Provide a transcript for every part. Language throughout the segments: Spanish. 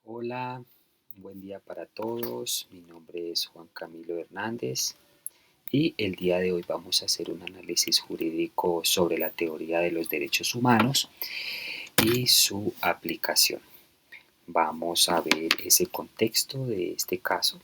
Hola, buen día para todos. Mi nombre es Juan Camilo Hernández y el día de hoy vamos a hacer un análisis jurídico sobre la teoría de los derechos humanos y su aplicación. Vamos a ver ese contexto de este caso.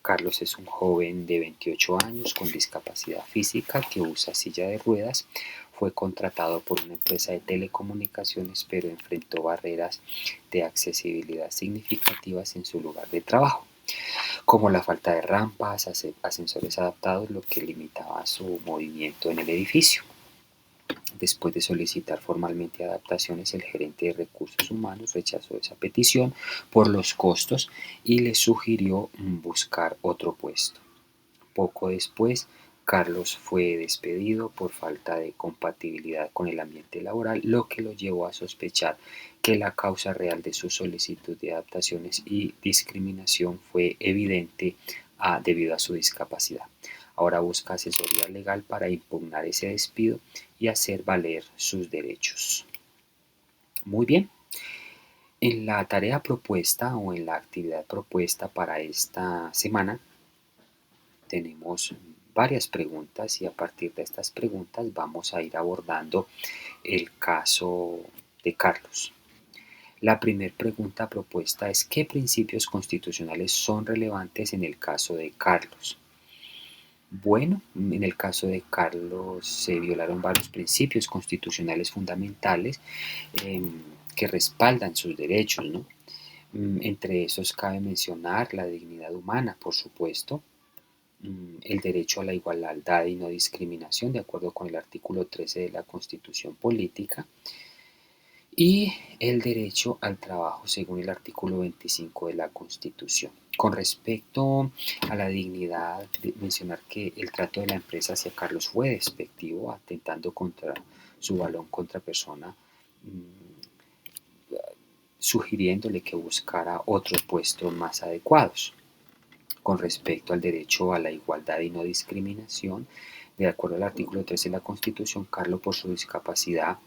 Carlos es un joven de 28 años con discapacidad física que usa silla de ruedas. Fue contratado por una empresa de telecomunicaciones, pero enfrentó barreras de accesibilidad significativas en su lugar de trabajo, como la falta de rampas, ascensores adaptados, lo que limitaba su movimiento en el edificio. Después de solicitar formalmente adaptaciones, el gerente de recursos humanos rechazó esa petición por los costos y le sugirió buscar otro puesto. Poco después, Carlos fue despedido por falta de compatibilidad con el ambiente laboral, lo que lo llevó a sospechar que la causa real de su solicitud de adaptaciones y discriminación fue evidente debido a su discapacidad. Ahora busca asesoría legal para impugnar ese despido y hacer valer sus derechos. Muy bien. En la tarea propuesta o en la actividad propuesta para esta semana tenemos varias preguntas y a partir de estas preguntas vamos a ir abordando el caso de Carlos. La primera pregunta propuesta es: ¿qué principios constitucionales son relevantes en el caso de Carlos? Bueno, en el caso de Carlos se violaron varios principios constitucionales fundamentales eh, que respaldan sus derechos, ¿no? Entre esos cabe mencionar la dignidad humana, por supuesto, el derecho a la igualdad y no discriminación, de acuerdo con el artículo 13 de la Constitución Política, y el derecho al trabajo, según el artículo 25 de la Constitución. Con respecto a la dignidad, de mencionar que el trato de la empresa hacia Carlos fue despectivo, atentando contra su valor contra persona, sugiriéndole que buscara otros puestos más adecuados. Con respecto al derecho a la igualdad y no discriminación, de acuerdo al artículo 13 de la Constitución, Carlos, por su discapacidad,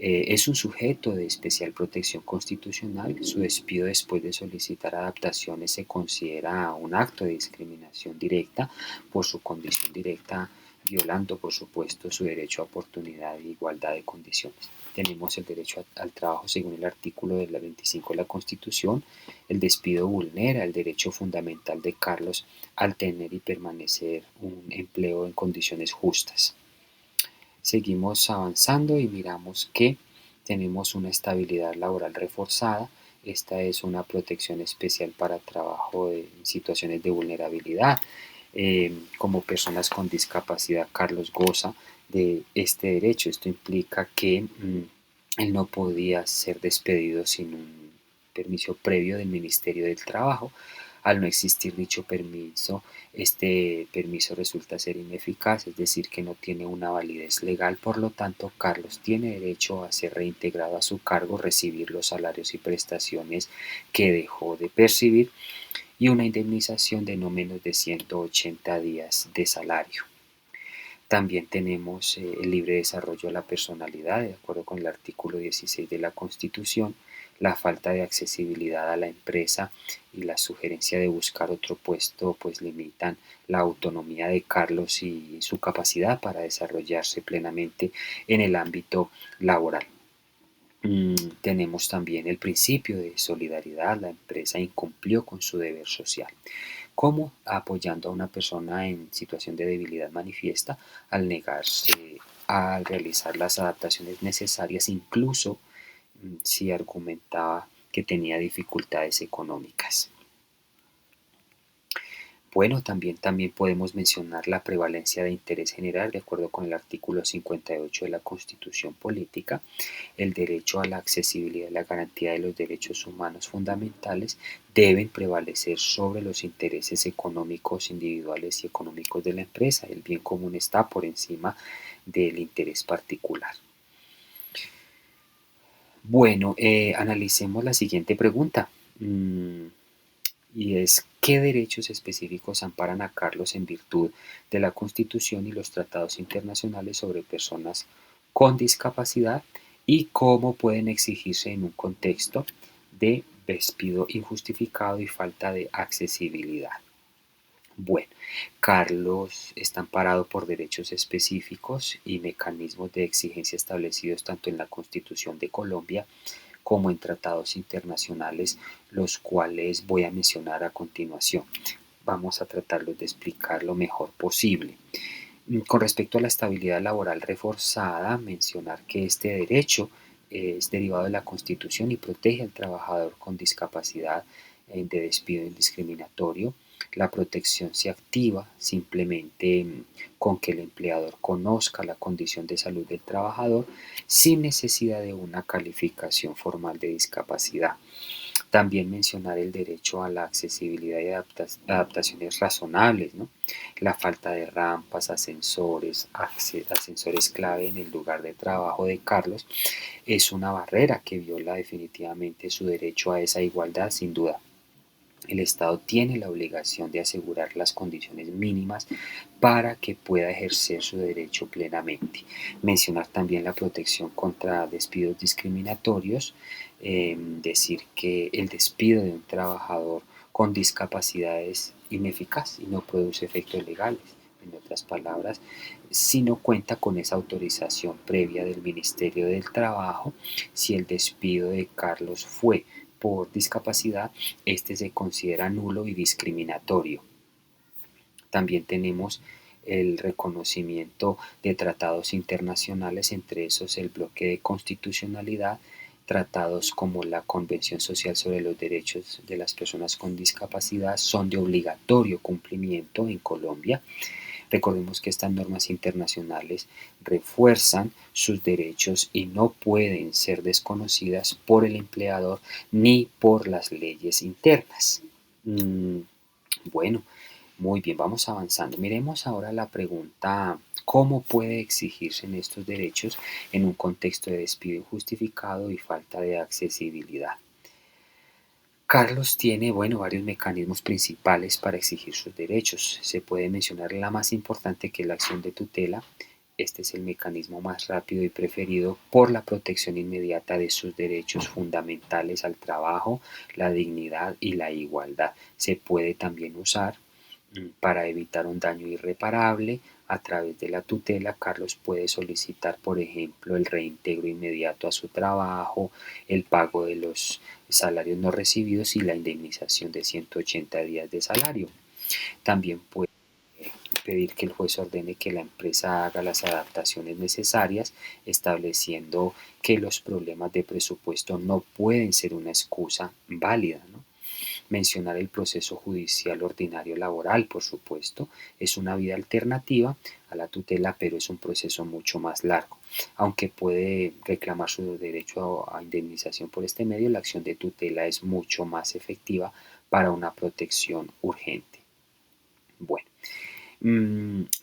es un sujeto de especial protección constitucional. Su despido después de solicitar adaptaciones se considera un acto de discriminación directa por su condición directa, violando, por supuesto, su derecho a oportunidad e igualdad de condiciones. Tenemos el derecho al trabajo según el artículo 25 de la Constitución. El despido vulnera el derecho fundamental de Carlos al tener y permanecer un empleo en condiciones justas. Seguimos avanzando y miramos que tenemos una estabilidad laboral reforzada. Esta es una protección especial para trabajo en situaciones de vulnerabilidad. Como personas con discapacidad, Carlos goza de este derecho. Esto implica que él no podía ser despedido sin un permiso previo del Ministerio del Trabajo. Al no existir dicho permiso, este permiso resulta ser ineficaz, es decir, que no tiene una validez legal. Por lo tanto, Carlos tiene derecho a ser reintegrado a su cargo, recibir los salarios y prestaciones que dejó de percibir y una indemnización de no menos de 180 días de salario. También tenemos el libre desarrollo de la personalidad, de acuerdo con el artículo 16 de la Constitución. La falta de accesibilidad a la empresa y la sugerencia de buscar otro puesto pues limitan la autonomía de Carlos y su capacidad para desarrollarse plenamente en el ámbito laboral. Tenemos también el principio de solidaridad. La empresa incumplió con su deber social, como apoyando a una persona en situación de debilidad manifiesta al negarse a realizar las adaptaciones necesarias, incluso si argumentaba que tenía dificultades económicas. Bueno, también podemos mencionar la prevalencia de interés general, de acuerdo con el artículo 58 de la Constitución Política. El derecho a la accesibilidad y la garantía de los derechos humanos fundamentales deben prevalecer sobre los intereses económicos individuales y económicos de la empresa. El bien común está por encima del interés particular. Bueno, analicemos la siguiente pregunta. Y es: ¿qué derechos específicos amparan a Carlos en virtud de la Constitución y los tratados internacionales sobre personas con discapacidad y cómo pueden exigirse en un contexto de despido injustificado y falta de accesibilidad. Bueno, Carlos está amparado por derechos específicos y mecanismos de exigencia establecidos tanto en la Constitución de Colombia como en tratados internacionales, los cuales voy a mencionar a continuación. Vamos a tratarlos de explicar lo mejor posible. Con respecto a la estabilidad laboral reforzada, mencionar que este derecho es derivado de la Constitución y protege al trabajador con discapacidad de despido indiscriminatorio. La protección se activa simplemente con que el empleador conozca la condición de salud del trabajador sin necesidad de una calificación formal de discapacidad. También mencionar el derecho a la accesibilidad y adaptaciones razonables, ¿no? La falta de rampas, ascensores clave en el lugar de trabajo de Carlos es una barrera que viola definitivamente su derecho a esa igualdad, sin duda. El Estado tiene la obligación de asegurar las condiciones mínimas para que pueda ejercer su derecho plenamente. Mencionar también la protección contra despidos discriminatorios, decir que el despido de un trabajador con discapacidad es ineficaz y no produce efectos legales. En otras palabras, si no cuenta con esa autorización previa del Ministerio del Trabajo, si el despido de Carlos fue por discapacidad, este se considera nulo y discriminatorio. También tenemos el reconocimiento de tratados internacionales, entre esos el bloque de constitucionalidad, tratados como la Convención Social sobre los Derechos de las Personas con Discapacidad son de obligatorio cumplimiento en Colombia. Recordemos que estas normas internacionales refuerzan sus derechos y no pueden ser desconocidas por el empleador ni por las leyes internas. Bueno, muy bien, vamos avanzando. Miremos ahora la pregunta, ¿cómo puede exigirse en estos derechos en un contexto de despido injustificado y falta de accesibilidad? Carlos tiene, bueno, varios mecanismos principales para exigir sus derechos. Se puede mencionar la más importante, que es la acción de tutela. Este es el mecanismo más rápido y preferido por la protección inmediata de sus derechos fundamentales al trabajo, la dignidad y la igualdad. Se puede también usar para evitar un daño irreparable. A través de la tutela, Carlos puede solicitar, por ejemplo, el reintegro inmediato a su trabajo, el pago de los salarios no recibidos y la indemnización de 180 días de salario. También puede pedir que el juez ordene que la empresa haga las adaptaciones necesarias, estableciendo que los problemas de presupuesto no pueden ser una excusa válida, ¿no? Mencionar el proceso judicial ordinario laboral, por supuesto, es una vía alternativa a la tutela, pero es un proceso mucho más largo. Aunque puede reclamar su derecho a indemnización por este medio, la acción de tutela es mucho más efectiva para una protección urgente. Bueno,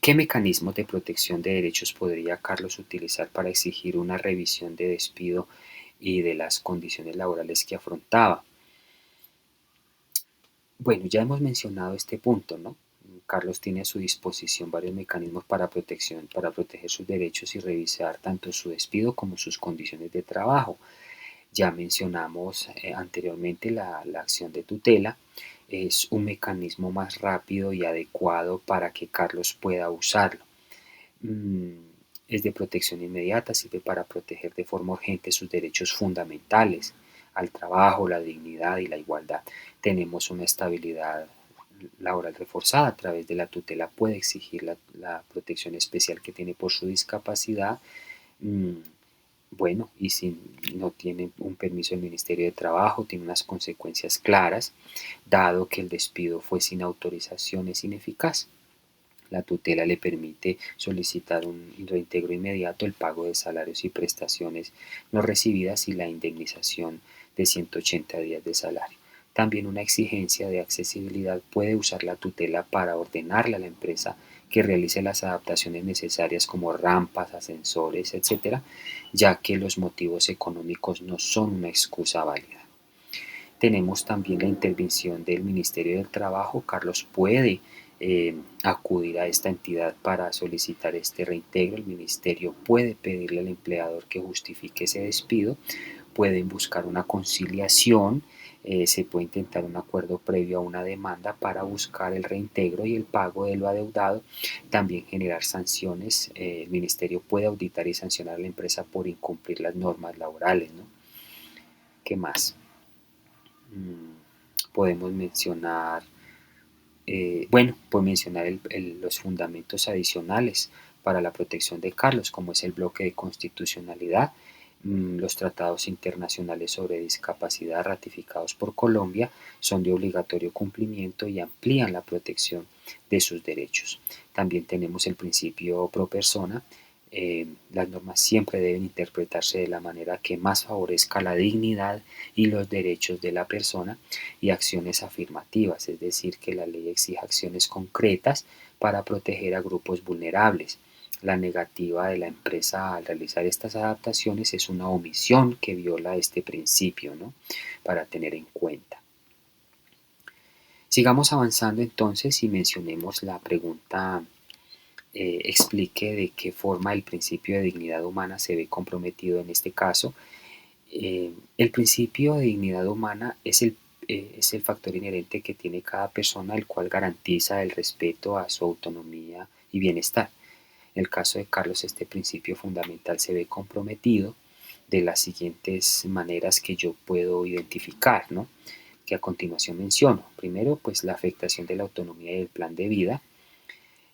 ¿qué mecanismos de protección de derechos podría Carlos utilizar para exigir una revisión de despido y de las condiciones laborales que afrontaba? Bueno, ya hemos mencionado este punto, ¿no? Carlos tiene a su disposición varios mecanismos para protección, para proteger sus derechos y revisar tanto su despido como sus condiciones de trabajo. Ya mencionamos anteriormente la acción de tutela. Es un mecanismo más rápido y adecuado para que Carlos pueda usarlo. Mm, es de protección inmediata, sirve para proteger de forma urgente sus derechos fundamentales al trabajo, la dignidad y la igualdad. Tenemos una estabilidad laboral reforzada. A través de la tutela puede exigir la protección especial que tiene por su discapacidad. Bueno, y si no tiene un permiso del Ministerio de Trabajo, tiene unas consecuencias claras, dado que el despido fue sin autorización, es ineficaz. La tutela le permite solicitar un reintegro inmediato, el pago de salarios y prestaciones no recibidas y la indemnización de 180 días de salario. También una exigencia de accesibilidad puede usar la tutela para ordenarle a la empresa que realice las adaptaciones necesarias como rampas, ascensores, etcétera, ya que los motivos económicos no son una excusa válida. Tenemos también la intervención del Ministerio del Trabajo. Carlos puede acudir a esta entidad para solicitar este reintegro. El ministerio puede pedirle al empleador que justifique ese despido. pueden buscar una conciliación, se puede intentar un acuerdo previo a una demanda para buscar el reintegro y el pago de lo adeudado, también generar sanciones. El ministerio puede auditar y sancionar a la empresa por incumplir las normas laborales, ¿no? ¿Qué más? Podemos mencionar, puedo mencionar los fundamentos adicionales para la protección de Carlos, como es el bloque de constitucionalidad, los tratados internacionales sobre discapacidad ratificados por Colombia son de obligatorio cumplimiento y amplían la protección de sus derechos. También tenemos el principio pro persona. Las normas siempre deben interpretarse de la manera que más favorezca la dignidad y los derechos de la persona, y acciones afirmativas, es decir, que la ley exija acciones concretas para proteger a grupos vulnerables. La negativa de la empresa al realizar estas adaptaciones es una omisión que viola este principio, ¿no? Para tener en cuenta. Sigamos avanzando entonces y mencionemos la pregunta. Explique de qué forma el principio de dignidad humana se ve comprometido en este caso. El principio de dignidad humana es el factor inherente que tiene cada persona, el cual garantiza el respeto a su autonomía y bienestar. En el caso de Carlos, este principio fundamental se ve comprometido de las siguientes maneras que yo puedo identificar, ¿no? Que a continuación menciono. Primero, pues la afectación de la autonomía y del plan de vida.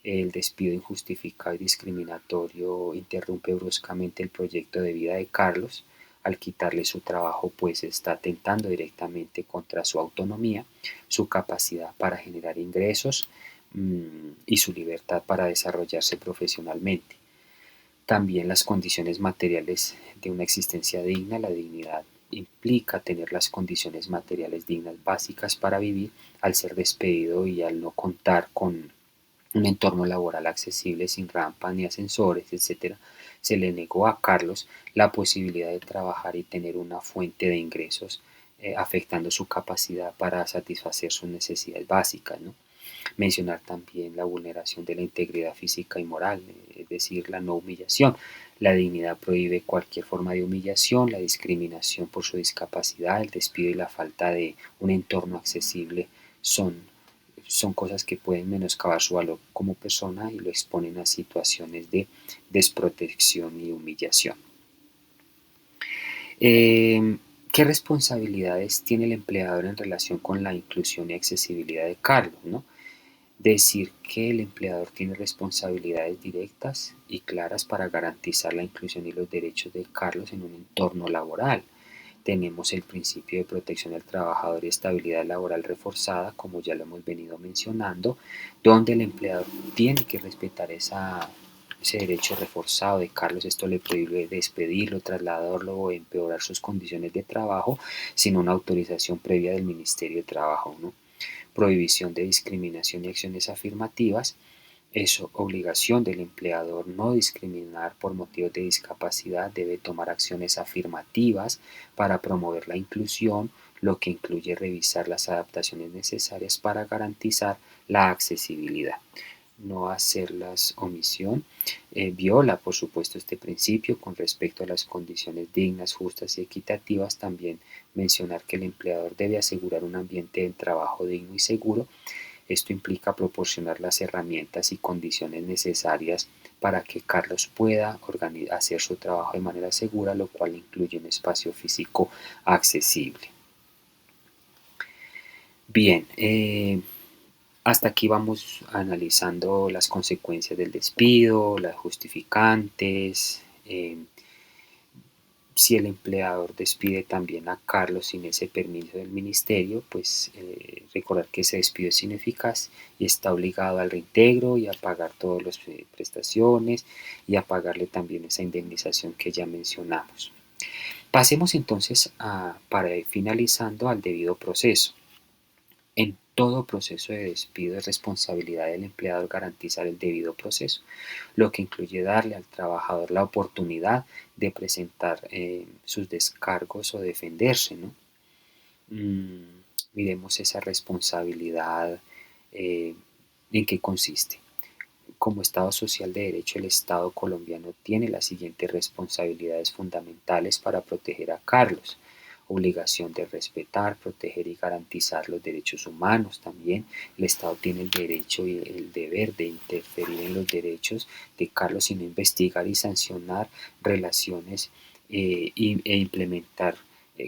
El despido injustificado y discriminatorio interrumpe bruscamente el proyecto de vida de Carlos. Al quitarle su trabajo, pues está atentando directamente contra su autonomía, su capacidad para generar ingresos y su libertad para desarrollarse profesionalmente. También las condiciones materiales de una existencia digna. La dignidad implica tener las condiciones materiales dignas básicas para vivir. Al ser despedido y al no contar con un entorno laboral accesible sin rampas ni ascensores, etcétera, se le negó a Carlos la posibilidad de trabajar y tener una fuente de ingresos, afectando su capacidad para satisfacer sus necesidades básicas, ¿no? Mencionar también la vulneración de la integridad física y moral, es decir, la no humillación. La dignidad prohíbe cualquier forma de humillación, la discriminación por su discapacidad, el despido y la falta de un entorno accesible son cosas que pueden menoscabar su valor como persona y lo exponen a situaciones de desprotección y humillación. ¿Qué responsabilidades tiene el empleador en relación con la inclusión y accesibilidad de Carlos, ¿no? Decir que el empleador tiene responsabilidades directas y claras para garantizar la inclusión y los derechos de Carlos en un entorno laboral. Tenemos el principio de protección del trabajador y estabilidad laboral reforzada, como ya lo hemos venido mencionando, donde el empleador tiene que respetar ese derecho reforzado de Carlos. Esto le prohíbe despedirlo, trasladarlo o empeorar sus condiciones de trabajo sin una autorización previa del Ministerio de Trabajo, ¿no? Prohibición de discriminación y acciones afirmativas. Es obligación del empleador no discriminar por motivos de discapacidad, debe tomar acciones afirmativas para promover la inclusión, lo que incluye revisar las adaptaciones necesarias para garantizar la accesibilidad. No hacerlas omisión viola, por supuesto, este principio con respecto a las condiciones dignas, justas y equitativas. También mencionar que el empleador debe asegurar un ambiente de trabajo digno y seguro. Esto implica proporcionar las herramientas y condiciones necesarias para que Carlos pueda hacer su trabajo de manera segura, lo cual incluye un espacio físico accesible. Bien, hasta aquí vamos analizando las consecuencias del despido, las justificantes. Si el empleador despide también a Carlos sin ese permiso del ministerio, pues recordar que ese despido es ineficaz y está obligado al reintegro y a pagar todas las prestaciones y a pagarle también esa indemnización que ya mencionamos. Pasemos entonces para ir finalizando al debido proceso. En todo proceso de despido es responsabilidad del empleador garantizar el debido proceso, lo que incluye darle al trabajador la oportunidad de presentar sus descargos o defenderse, ¿no? Miremos esa responsabilidad, en qué consiste. Como Estado social de derecho, el Estado colombiano tiene las siguientes responsabilidades fundamentales para proteger a Carlos: obligación de respetar, proteger y garantizar los derechos humanos. También el Estado tiene el derecho y el deber de interferir en los derechos de Carlos, sino investigar y sancionar relaciones e implementar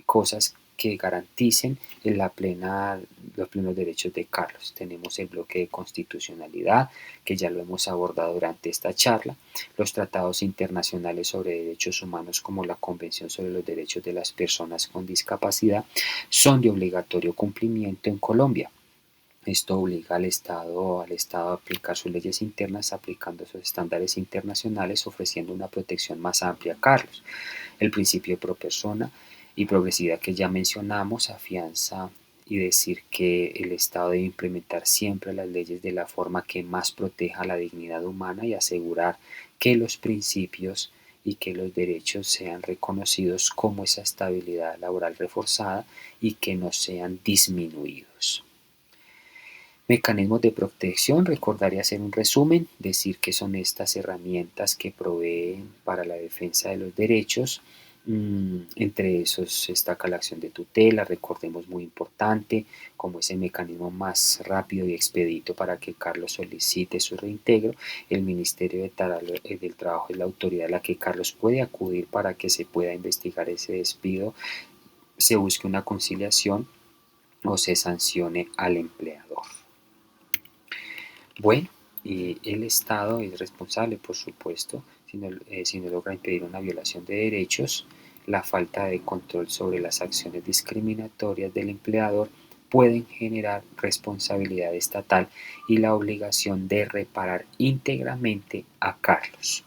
cosas que garanticen los plenos derechos de Carlos. Tenemos el bloque de constitucionalidad, que ya lo hemos abordado durante esta charla, los tratados internacionales sobre derechos humanos como la Convención sobre los Derechos de las Personas con Discapacidad son de obligatorio cumplimiento en Colombia. Esto obliga al Estado a aplicar sus leyes internas aplicando sus estándares internacionales, ofreciendo una protección más amplia a Carlos. El principio pro persona y progresividad que ya mencionamos afianza y decir que el Estado debe implementar siempre las leyes de la forma que más proteja la dignidad humana y asegurar que los principios y que los derechos sean reconocidos como esa estabilidad laboral reforzada y que no sean disminuidos. Mecanismos de protección, recordar y hacer un resumen, decir que son estas herramientas que proveen para la defensa de los derechos. Entre esos destaca la acción de tutela, recordemos, muy importante, como ese mecanismo más rápido y expedito para que Carlos solicite su reintegro. El Ministerio del Trabajo es la autoridad a la que Carlos puede acudir para que se pueda investigar ese despido, se busque una conciliación o se sancione al empleador. Bueno, y el Estado es responsable, por supuesto, si no logra impedir una violación de derechos. La falta de control sobre las acciones discriminatorias del empleador pueden generar responsabilidad estatal y la obligación de reparar íntegramente a Carlos.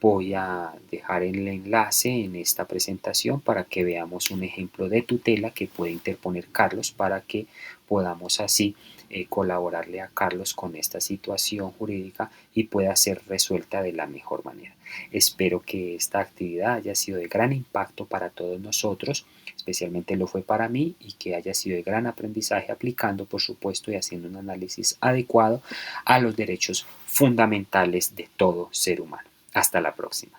Voy a dejar el enlace en esta presentación para que veamos un ejemplo de tutela que puede interponer Carlos para que podamos así colaborarle a Carlos con esta situación jurídica y pueda ser resuelta de la mejor manera. Espero que esta actividad haya sido de gran impacto para todos nosotros, especialmente lo fue para mí, y que haya sido de gran aprendizaje aplicando, por supuesto, y haciendo un análisis adecuado a los derechos fundamentales de todo ser humano. Hasta la próxima.